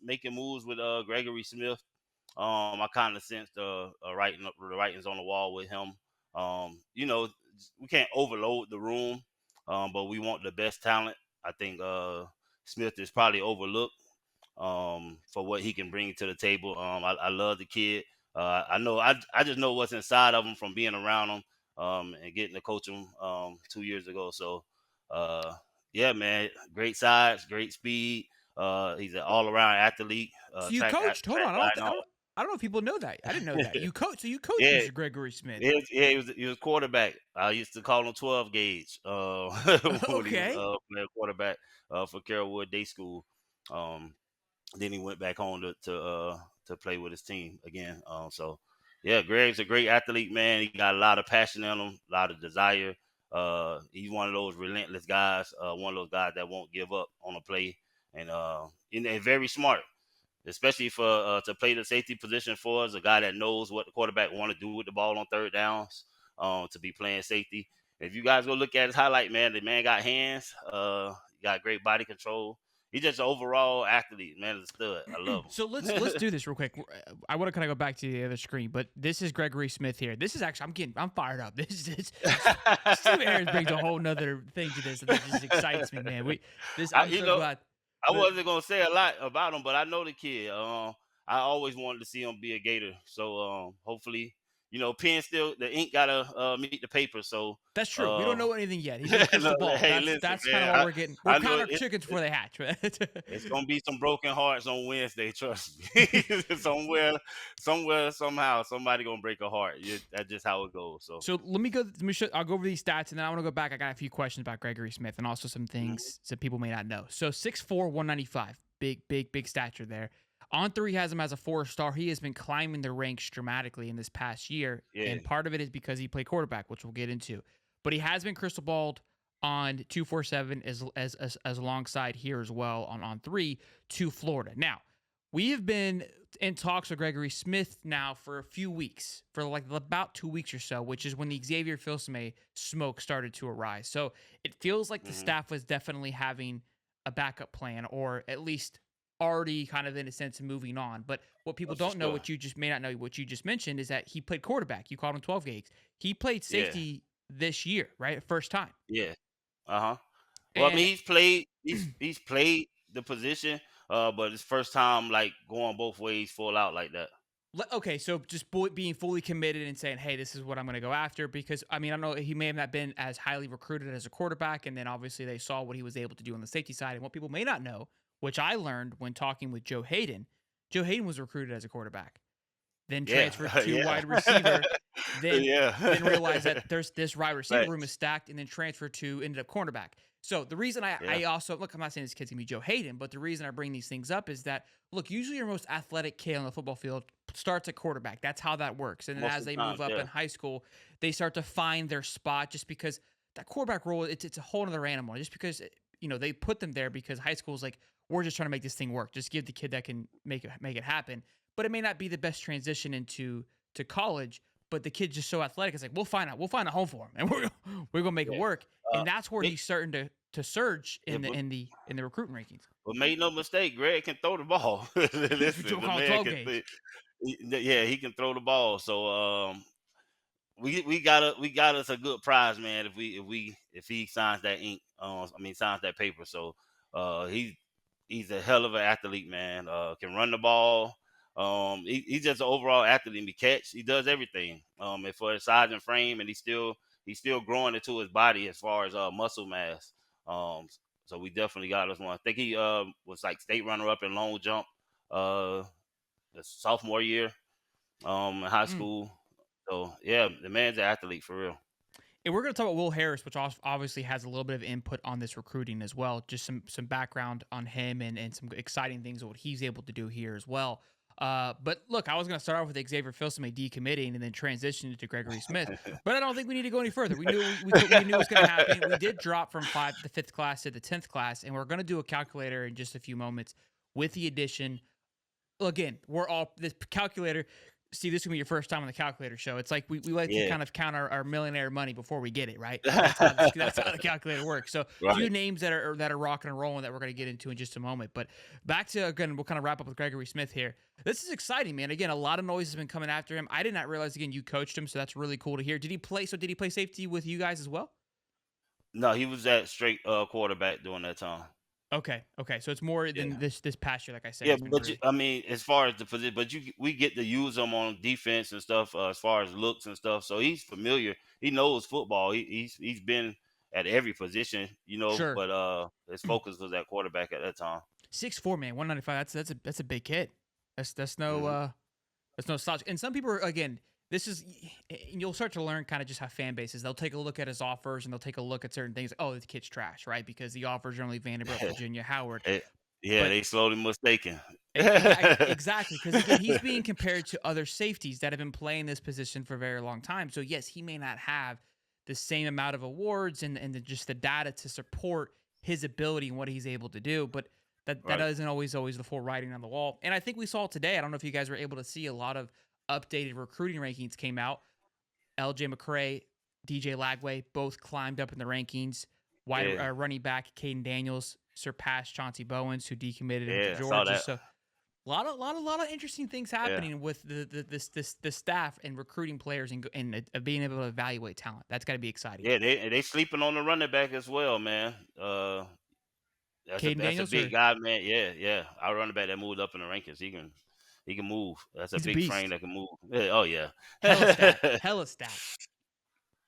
making moves with Gregory Smith. I kind of sensed the writings on the wall with him. You know, we can't overload the room, but we want the best talent. I think Smith is probably overlooked for what he can bring to the table. I love the kid. I know I just know what's inside of him from being around him and getting to coach him 2 years ago. So yeah, man, great size, great speed. He's an all around athlete, So you coached. Hold track on. guy and all. I don't know if people know that. I didn't know that. You coach. So you coach Yeah, Mr. Gregory Smith. he was quarterback. I used to call him 12 gauge when he was Okay. playing quarterback for Carrollwood Day School. Um, then he went back home to play with his team again. So yeah, Greg's a great athlete, man. He got a lot of passion in him, a lot of desire. He's one of those relentless guys, one of those guys that won't give up on a play, and very smart, especially for to play the safety position for us, a guy that knows what the quarterback want to do with the ball on third downs, to be playing safety. If you guys go look at his highlight, man, the man got hands, got great body control. He's just an overall athlete, man. He's a stud. I love So let's do this real quick. I want to kind of go back to the other screen, but this is Gregory Smith here. This is actually I'm fired up. This is Steve Ayers brings a whole nother thing to this, and that just excites me, man. I, I'm you so know, glad. I But wasn't gonna say a lot about him, but I know the kid. I always wanted to see him be a Gator. So hopefully, pen still the ink gotta meet the paper. So that's true. We don't uh, know anything yet. He's in the crystal ball. hey, That's listen, that's kind of man. what I, we're getting. We're I know counting our chickens before they hatch. it's gonna be some broken hearts on Wednesday. Trust me. Somewhere, somehow, somebody gonna break a heart. That's just how it goes. So So let me go. Let me show. I'll go over these stats, and then I want to go back. I got a few questions about Gregory Smith, and also some mhm. things that people may not know. So 6'4", 195, big stature there. On three has him as a 4-star. He has been climbing the ranks dramatically in this past year, Yeah, and part of it is because he played quarterback, which we'll get into. But he has been crystal balled on 247 as alongside here as well on three to Florida. Now we have been in talks with Gregory Smith now for a few weeks, for like about 2 weeks or so, which is when the Xavier Filsaime smoke started to arise. So it feels like the hmm staff was definitely having a backup plan, or at least already kind of in a sense moving on. But what people for don't know, sure. what you just may not know, what you just mentioned, is that he played quarterback. You called him 12 gauge. He played Yeah, safety this year, right? First time. yeah. Uh-huh. Well, I And mean, he's played the position, but it's first time like going both ways full out like that. okay, so just being fully committed and saying, "Hey, this is what I'm going to go after." Because I mean, I don't know, he may have not been as highly recruited as a quarterback, and then obviously they saw what he was able to do on the safety side. And what people may not know, which I learned when talking with Joe Hayden was recruited as a quarterback, then Yeah, transferred to yeah, wide receiver, then then realized yeah. that there's this wide receiver room is Facts. stacked, and then transferred to ended up cornerback. So the reason Yeah, I also look, I'm not saying this kid's gonna be Joe Hayden, but the reason I bring these things up is that look, usually your most athletic kid on the football field starts at quarterback. That's how that works. And then most as of the they move times, up yeah. in high school, they start to find their spot just because that quarterback role, it's a whole other animal. Just because they put them there because high school is like, we're just trying to make this thing work. Just give the kid that can make it happen. But it may not be the best transition into to college, but the kid's just so athletic. It's like we'll find a home for him, and we're gonna make it Yeah. work. Uh, And that's where it, he's starting to surge yeah, in the recruiting rankings. but make no mistake, Greg can throw the ball. Listen, Joe the call man 12 can. gauge. Yeah, he can throw the ball. So we got us a good prize, man. If he signs that ink, signs that paper. So he's a hell of an athlete, man. Can run the ball. He's just an overall athlete. He catch. He does everything. And for his size and frame, and he's still growing into his body as far as muscle mass. Um, so we definitely got us one. I think he was like state runner up in long jump uh the sophomore year in high Mm. school. So yeah, the man's an athlete for real. And we're going to talk about Will Harris, which obviously has a little bit of input on this recruiting as well. Just some background on him and some exciting things of what he's able to do here as well. But look, I was going to start off with Xavier Filsaime decommitting and then transition to Gregory Smith, but I don't think we need to go any further. We knew we knew it was going to happen. We did drop from the fifth class to the 10th class, and we're going to do a calculator in just a few moments with the addition. Again, we're all this calculator. See, this will be your first time on the calculator show. It's like we like to Yeah. kind of count our millionaire money before we get it, right? That's how the calculator works. So, few Right. names that are rocking and rolling that we're going to get into in just a moment. But back to, again, we'll kind of wrap up with Gregory Smith here. This is exciting, man. Again, a lot of noise has been coming after him. I did not realize, again, you coached him, so that's really cool to hear. Did he play? So did he play safety with you guys as well? No, he was that straight quarterback during that time. Okay, okay. So it's more than Yeah. this past year. Like I said, Yeah, he's been but you, really I mean, as far as the position, but we get to use him on defense and stuff, as far as looks and stuff. So he's familiar. He knows football. He's been at every position, sure. But his focus was at quarterback at that time. 6'4", man, 195. That's a big kid. That's no Hmm. That's no slouch. And some people are, again, this is, and you'll start to learn kind of just how fan bases. They'll take a look at his offers and they'll take a look at certain things. Like, oh, the kid's trash, right? Because the offers are only Vanderbilt, Virginia, Howard. Eh, yeah, But they slowly mistaken. exactly, because again, he's being compared to other safeties that have been playing this position for a very long time. So yes, he may not have the same amount of awards just the data to support his ability and what he's able to do, but that Right. isn't always the full writing on the wall. And I think we saw today. I don't know if you guys were able to see a lot of updated recruiting rankings came out. LJ McCray, DJ Lagway both climbed up in the rankings. Yeah. Running back Caden Daniels surpassed Chauncey Bowens, who decommitted and went to Yeah. I saw Georgia. that. So lot of interesting things Yeah. happening with the staff and recruiting players and being able to evaluate talent. That's got to be exciting. Yeah. They sleeping on the running back as well, man. Caden That's a Daniels, big or guy, man. Yeah. Yeah. Our running back that moved up in the rankings. He can move. That's a he's a big frame beast. that can move. Yeah, oh yeah. Hella stat, hella stat,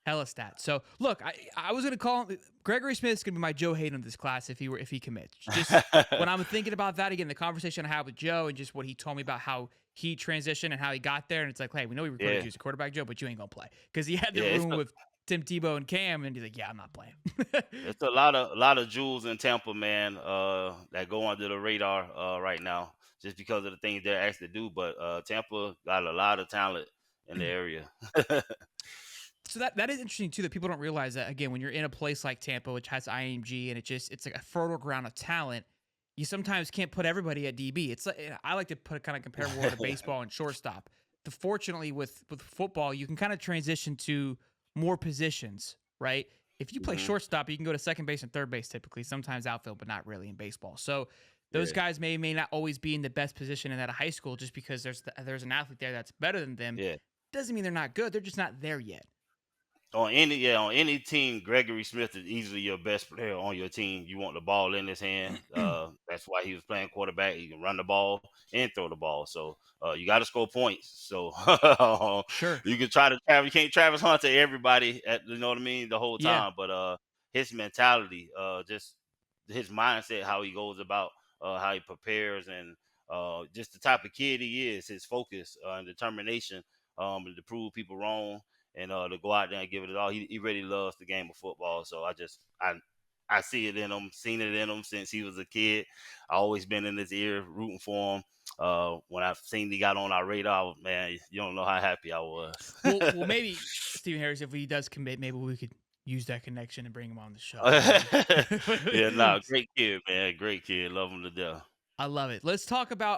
hella stat. So look, I was gonna call him Gregory Smith's gonna be my Joe Hayden of this class if he commits. Just when I'm thinking about that again, the conversation I had with Joe and just what he told me about how he transitioned and how he got there, and it's like, hey, we know we recruited Yeah. you as a quarterback, Joe, but you ain't gonna play because he had the Yeah. room with Tim Tebow and Cam, and he's like, yeah, I'm not playing. It's a lot of jewels in Tampa, man, that go under the radar right now, just because of the things they're asked to do. But Tampa got a lot of talent in the area. So that is interesting too, that people don't realize that, again, when you're in a place like Tampa, which has IMG, and it's like a fertile ground of talent, you sometimes can't put everybody at DB. It's like, I like to put kind of compare more to baseball and shortstop. Fortunately, with football, you can kind of transition to more positions, right? If you play Hmm. shortstop, you can go to second base and third base typically, sometimes outfield, but not really in baseball. So those Yeah. guys may not always be in the best position in that high school just because there's an athlete there that's better than them. Yeah. Doesn't mean they're not good. They're just not there yet. On any team, Gregory Smith is easily your best player on your team. You want the ball in his hand. That's why he was playing quarterback. He can run the ball and throw the ball. So you got to score points. So Sure. you can try to Travis. You can't Travis Hunt to everybody. You know what I mean? The whole Yeah. time, but his mentality, just his mindset, how he goes about, how he prepares, and just the type of kid he is. His focus and determination, to prove people wrong, and to go out there and give it all. He really loves the game of football. So I see it in him, seen it in him since he was a kid. I always been in his ear rooting for him. When I seen he got on our radar, man, you don't know how happy I was. Well, maybe Stephen Harris, if he does commit, maybe we could use that connection and bring him on the show. Maybe. Yeah, nah, great kid, man, great kid, love him to death. I love it. Let's talk about